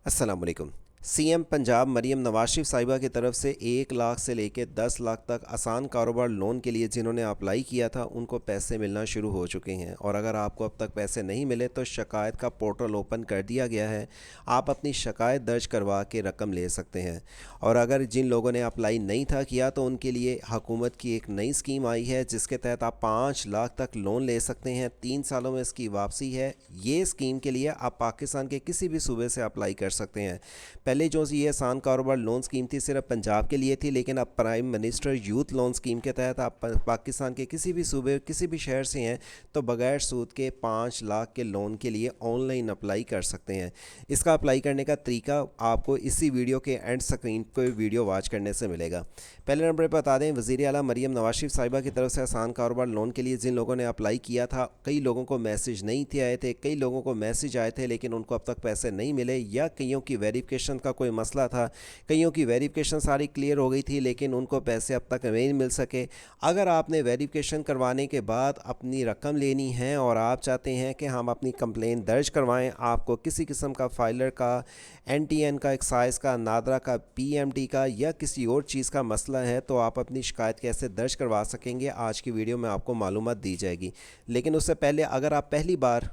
अस्सलाम वालेकुम। सीएम पंजाब मरीम नवाज शरीफ साहिबा की तरफ से 1 लाख से लेकर 10 लाख तक आसान कारोबार लोन के लिए जिन्होंने अप्लाई किया था उनको पैसे मिलना शुरू हो चुके हैं। और अगर आपको अब तक पैसे नहीं मिले तो शिकायत का पोर्टल ओपन कर दिया गया है। आप अपनी शिकायत दर्ज करवा के रकम ले सकते हैं। और अगर जिन लोगों ने अप्लाई नहीं था किया तो उनके लिए हुकूमत की एक नई स्कीम आई है जिसके तहत आप 5 लाख तक लोन ले सकते हैं। 3 सालों में इसकी वापसी है। ये स्कीम के लिए आप पाकिस्तान के किसी भी सूबे से अप्लाई कर सकते हैं। पहले जो ये आसान कारोबार लोन स्कीम थी सिर्फ पंजाब के लिए थी, लेकिन अब prime minister youth loan scheme के तहत आप पाकिस्तान के किसी भी सूबे किसी भी शहर से हैं तो बगैर सूद के 5 लाख के लोन के लिए ऑनलाइन अप्लाई कर सकते हैं। इसका अप्लाई करने का तरीका आपको इसी वीडियो के एंड स्क्रीन पर वीडियो वॉच करने से मिलेगा। पहले नंबर पर बता दें, वज़ीर आला मरीम नवाज शरीफ साहिबा की तरफ से आसान कारोबार लोन के लिए जिन लोगों ने अप्लाई किया था, कई लोगों को मैसेज नहीं थे आए थे, कई लोगों को मैसेज आए थे लेकिन उनको अब तक पैसे नहीं मिले, या कईयों की वेरिफिकेशन का कोई मसला था, कईयों की वेरिफिकेशन सारी क्लियर हो गई थी लेकिन उनको पैसे अब तक नहीं मिल सके। अगर आपने वेरिफिकेशन करवाने के बाद अपनी रकम लेनी है और आप चाहते हैं कि हम अपनी कंप्लेन दर्ज करवाएं, आपको किसी किस्म का फाइलर का, एनटीएन का, एक्साइज का, नादरा का, पीएमटी का या किसी और चीज़ का मसला है तो आप अपनी शिकायत कैसे दर्ज करवा सकेंगे, आज की वीडियो में आपको मालूमात दी जाएगी। लेकिन उससे पहले अगर आप पहली बार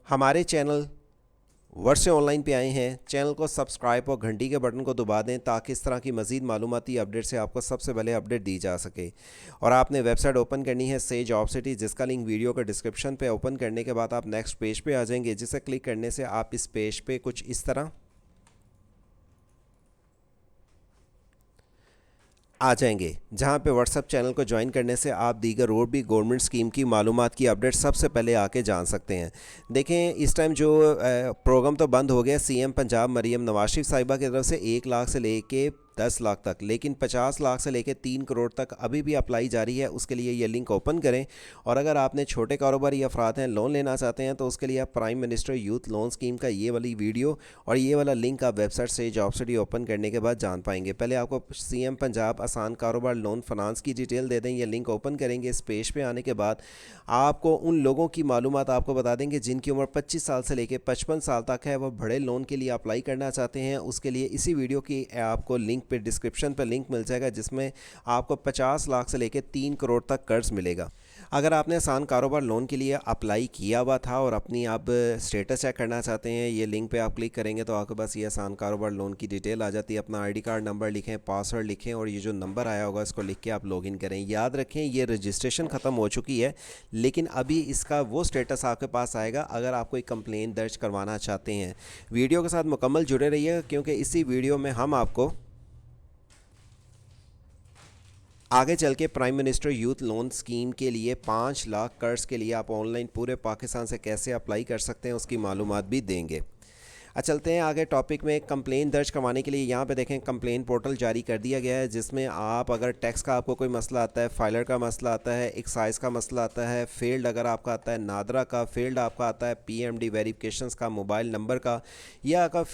हमारे चैनल वर्ड से ऑनलाइन पे आए हैं, चैनल को सब्सक्राइब और घंटी के बटन को दबा दें ताकि इस तरह की मज़ीद मालूमाती अपडेट से आपको सबसे पहले अपडेट दी जा सके। और आपने वेबसाइट ओपन करनी है से जॉब सिटी, जिसका लिंक वीडियो के डिस्क्रिप्शन पे ओपन करने के बाद आप नेक्स्ट पेज पे आ जाएंगे, जिसे क्लिक करने से आप इस पेज पे कुछ इस तरह आ जाएंगे, जहां पे व्हाट्सएप चैनल को ज्वाइन करने से आप दीगर और भी गवर्नमेंट स्कीम की मालूमात की अपडेट सबसे पहले आके जान सकते हैं। देखें, इस टाइम जो प्रोग्राम तो बंद हो गया सीएम पंजाब मरीम नवाज शरीफ साहिबा की तरफ से 1 लाख से लेके 10 लाख तक, लेकिन 50 लाख से लेकर 3 करोड़ तक अभी भी अप्लाई जारी है। उसके लिए ये लिंक ओपन करें। और अगर आपने छोटे कारोबारी अफराद हैं, लोन लेना चाहते हैं तो उसके लिए आप prime minister youth loan scheme का ये वाली वीडियो और ये वाला लिंक आप वेबसाइट से जॉब सिटी ओपन करने के बाद जान पाएंगे। पहले आपको सीएम पंजाब आसान कारोबार लोन फाइनेंस की डिटेल दे दें, ये लिंक ओपन करेंगे। इस पेज पे आने के बाद आपको उन लोगों की मालूमात आपको बता देंगे जिनकी उम्र 25 साल से लेकर 55 साल तक है, वह बड़े लोन के लिए अप्लाई करना चाहते हैं। उसके लिए इसी वीडियो की आपको लिंक पे डिस्क्रिप्शन पे लिंक मिल जाएगा जिसमें आपको 50 लाख से लेकर 3 करोड़ तक कर्ज मिलेगा। अगर आपने आसान कारोबार लोन के लिए अप्लाई किया हुआ था और अपनी आप स्टेटस चेक करना चाहते हैं, ये लिंक पे आप क्लिक करेंगे तो आपके पास ये आसान कारोबार लोन की डिटेल आ जाती है। अपना आईडी कार्ड नंबर लिखें, पासवर्ड लिखें और ये जो नंबर आया होगा इसको लिख के आप लॉगिन करें। याद रखें, ये रजिस्ट्रेशन ख़त्म हो चुकी है लेकिन अभी इसका वो स्टेटस आपके पास आएगा अगर आप कोई कंप्लेन दर्ज करवाना चाहते हैं। वीडियो के साथ मुकम्मल जुड़े रहिएगा क्योंकि इसी वीडियो में हम आपको आगे चल के prime minister youth loan scheme के लिए 5 लाख कर्ज के लिए आप ऑनलाइन पूरे पाकिस्तान से कैसे अप्लाई कर सकते हैं उसकी मालूमात भी देंगे। चलते हैं आगे टॉपिक में। कंप्लेन दर्ज करवाने के लिए यहाँ पे देखें कंप्लेन पोर्टल जारी कर दिया गया है जिसमें आप अगर टैक्स का आपको कोई मसला आता है, फाइलर का मसला आता है, एक्साइज का मसला आता है, फील्ड अगर आपका आता है, नादरा का फील्ड आपका आता है, पीएमडी वेरिफिकेशन का, मोबाइल नंबर का, या अगर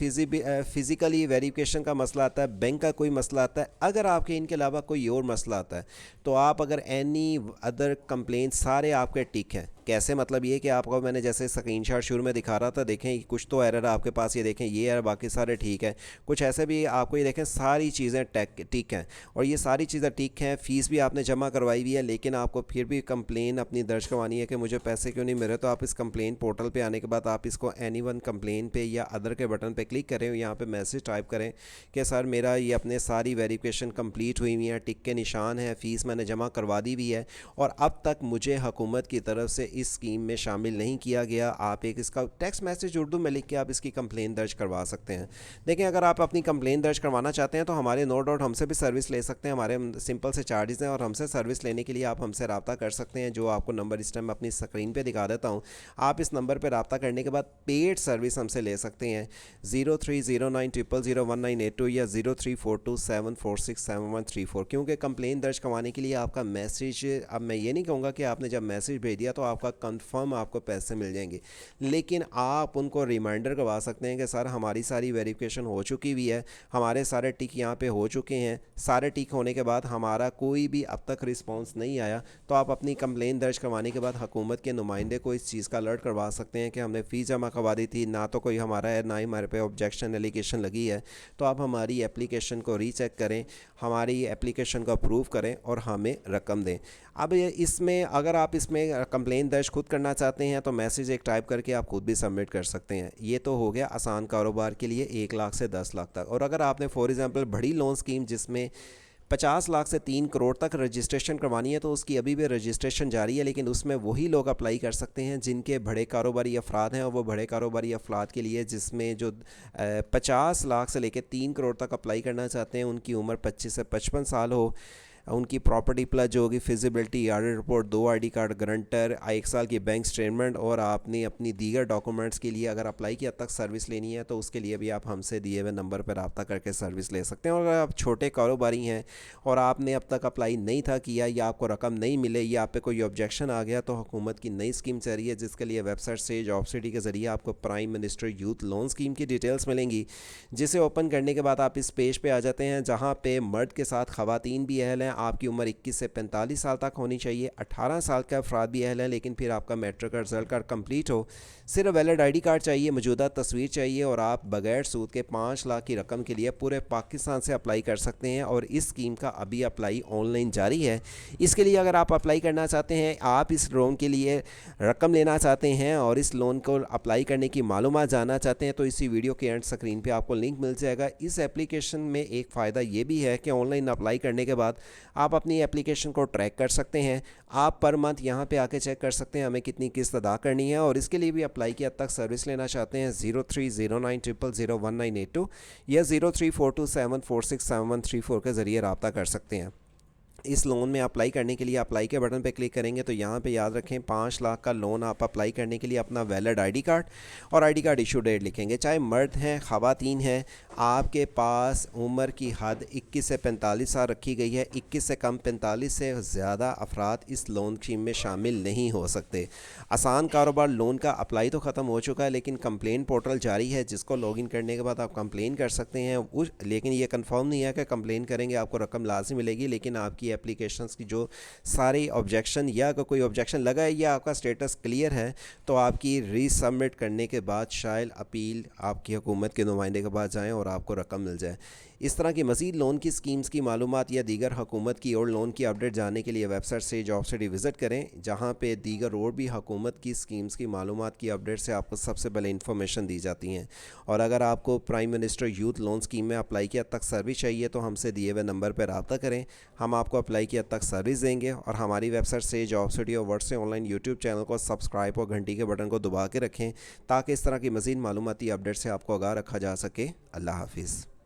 फिज़िकली वेरिफिकेशन का मसला आता है, बैंक का कोई मसला आता है, अगर आपके इनके अलावा कोई और मसला आता है तो आप अगर एनी अदर कंप्लेन सारे आपके टिक हैं। कैसे, मतलब ये कि आपको मैंने जैसे स्क्रीनशॉट शुरू में दिखा रहा था, देखें कुछ तो एरर आपके पास, ये देखें ये एरर, बाकी सारे ठीक है। कुछ ऐसे भी आपको ये देखें सारी चीज़ें ठीक हैं और ये सारी चीज़ें ठीक हैं। फ़ीस भी आपने जमा करवाई हुई है लेकिन आपको फिर भी कंप्लेन अपनी दर्ज करवानी है कि मुझे पैसे क्यों नहीं मिल रहे, तो आप इस कंप्लेन पोर्टल पर आने के बाद आप इसको एनीवन कंप्लेन पे या अदर के बटन पर क्लिक करें, यहाँ पर मैसेज टाइप करें कि सर मेरा ये अपने सारी वेरिफिकेशन कंप्लीट हुई हुई है, टिक के निशान है, फ़ीस मैंने जमा करवा दी हुई है और अब तक मुझे हुकूमत की तरफ से इस स्कीम में शामिल नहीं किया गया। आप एक इसका टेक्स्ट मैसेज उर्दू में लिख के आप इसकी कंप्लेन दर्ज करवा सकते हैं। देखें, अगर आप अपनी कंप्लेन दर्ज करवाना चाहते हैं तो हमारे नो डाउट हमसे भी सर्विस ले सकते हैं। हमारे सिंपल से चार्जेस हैं और हमसे सर्विस लेने के लिए आप हमसे रब्ता कर सकते हैं, जो आपको नंबर इस टाइम अपनी स्क्रीन पर दिखा देता हूँ। आप इस नंबर पर रब्ता करने के बाद पेड सर्विस हमसे ले सकते हैं 0309001982 या 034274674134। क्योंकि कंप्लेन दर्ज करवाने के लिए आपका मैसेज, अब मैं ये नहीं कहूँगा कि आपने जब मैसेज भेज दिया तो आप आपका कंफर्म आपको पैसे मिल जाएंगे। लेकिन आप उनको रिमाइंडर करवा सकते हैं कि सर हमारी सारी वेरिफिकेशन हो चुकी हुई है, हमारे सारे टिक यहाँ पे हो चुके हैं, सारे टिक होने के बाद हमारा कोई भी अब तक रिस्पांस नहीं आया, तो आप अपनी कंप्लेन दर्ज करवाने के बाद हुकूमत के नुमाइंदे को इस चीज़ का अलर्ट करवा सकते हैं कि हमने फ़ीस जमा करवा दी थी, ना तो कोई हमारा है ना ही हमारे पे ऑब्जेक्शन एलिगेशन लगी है। तो आप हमारी एप्लीकेशन को रीचेक करें, हमारी एप्लीकेशन को अप्रूव करें और हमें रकम दें। अब इसमें अगर आप इसमें कंप्लेन दर्ज खुद करना चाहते हैं तो मैसेज एक टाइप करके आप खुद भी सबमिट कर सकते हैं। ये तो हो गया आसान कारोबार के लिए 1 लाख से 10 लाख तक। और अगर आपने फॉर एग्ज़ाम्पल बड़ी लोन स्कीम जिसमें 50 लाख से 3 करोड़ तक रजिस्ट्रेशन करवानी है तो उसकी अभी भी रजिस्ट्रेशन जारी है, लेकिन उसमें वही लोग अप्लाई कर सकते हैं जिनके बड़े कारोबारी अफराद हैं। और वो बड़े कारोबारी अफराद के लिए जिसमें जो 50 लाख से लेकर 3 करोड़ तक अप्लाई करना चाहते हैं, उनकी उम्र 25 से 55 साल हो, उनकी प्रॉपर्टी प्लस जो होगी feasibility audit report, 2 ID card, guarantor, 1 साल की बैंक स्टेटमेंट, और आपने अपनी दीगर डॉक्यूमेंट्स के लिए अगर अप्लाई की हद तक सर्विस लेनी है तो उसके लिए भी आप हमसे दिए हुए नंबर पर रब्ता करके सर्विस ले सकते हैं। और अगर आप छोटे कारोबारी हैं और आपने अब तक अप्लाई नहीं था किया या आपको रकम नहीं मिले या आप पे कोई ऑब्जेक्शन आ गया, तो हुकूमत की नई स्कीम चल रही है जिसके लिए वेबसाइट से जॉब सिटी के ज़रिए आपको prime minister youth loan scheme की डिटेल्स मिलेंगी, जिसे ओपन करने के बाद आप इस पेज पे आ जाते हैं जहाँ पे मर्द के साथ ख़वातीन भी अहल हैं। आपकी उम्र 21 से 45 साल तक होनी चाहिए, 18 साल का अफराद भी अहल हैं, लेकिन फिर आपका मैट्रिक का रिजल्ट कार्ड कंप्लीट हो, सिर्फ वैलिड आईडी कार्ड चाहिए, मौजूदा तस्वीर चाहिए, और आप बगैर सूद के 5 लाख की रकम के लिए पूरे पाकिस्तान से अप्लाई कर सकते हैं। और इस स्कीम का अभी अप्लाई ऑनलाइन जारी है। इसके लिए अगर आप अप्लाई करना चाहते हैं, आप इस लोन के लिए रकम लेना चाहते हैं और इस लोन को अप्लाई करने की मालूमात जानना चाहते हैं, तो इसी वीडियो के एंड स्क्रीन पे आपको लिंक मिल जाएगा। इस एप्लीकेशन में एक फ़ायदा ये भी है कि ऑनलाइन अप्लाई करने के बाद आप अपनी एप्लीकेशन को ट्रैक कर सकते हैं। आप पर मंथ यहाँ पे आके चेक कर सकते हैं हमें कितनी किस्त अदा करनी है। और इसके लिए भी अप्लाई की हद तक सर्विस लेना चाहते हैं 0309001982 या 0342746734 के ज़रिए रब्ता कर सकते हैं। इस लोन में अप्लाई करने के लिए अप्लाई के बटन पर क्लिक करेंगे तो यहाँ पे याद रखें 5 लाख का लोन आप अप्लाई करने के लिए अपना वैलिड आईडी कार्ड और आईडी कार्ड इशू डेट लिखेंगे। चाहे मर्द हैं ख़वातीन हैं, आपके पास उम्र की हद 21 से 45 साल रखी गई है। 21 से कम 45 से ज़्यादा अफराद इस लोन स्कीम में शामिल नहीं हो सकते। आसान कारोबार लोन का अप्लाई तो ख़त्म हो चुका है, लेकिन कंप्लेन पोर्टल जारी है जिसको लॉगिन करने के बाद आप कंप्लेन कर सकते हैं। लेकिन ये कंफर्म नहीं है कि कंप्लेन करेंगे आपको रकम लाजमी मिलेगी, लेकिन आपकी एप्लीकेशंस की जो सारी ऑब्जेक्शन या अगर कोई ऑब्जेक्शन लगा है या आपका स्टेटस क्लियर है तो आपकी रीसबमिट करने के बाद शायद अपील आपकी हुकूमत के नुमाइंदे के पास जाएँ और आपको रकम मिल जाए। इस तरह की मज़ीद लोन की स्कीम्स की मालूमात या दीगर हुकूमत की और लोन की अपडेट जानने के लिए वेबसाइट से जॉब सिटी विज़िट करें, जहाँ पे दीगर और भी हुकूमत की स्कीम्स की मालूमात की अपडेट से आपको सबसे पहले इन्फॉर्मेशन दी जाती हैं। और अगर आपको prime minister youth loan scheme में अप्लाई की हद तक सर्विस चाहिए तो हमसे दिए हुए नंबर पर रब्ता करें, हम आपको अप्लाई की हद तक सर्विस देंगे। और हमारी वेबसाइट से जॉब सिटी और वर्ड से ऑनलाइन यूट्यूब चैनल को सब्सक्राइब और घंटी के बटन को दबा के रखें ताकि इस तरह की मज़ीद मालूमाती अपडेट से आपको आगाह रखा जा सके। अल्लाह हाफिज़।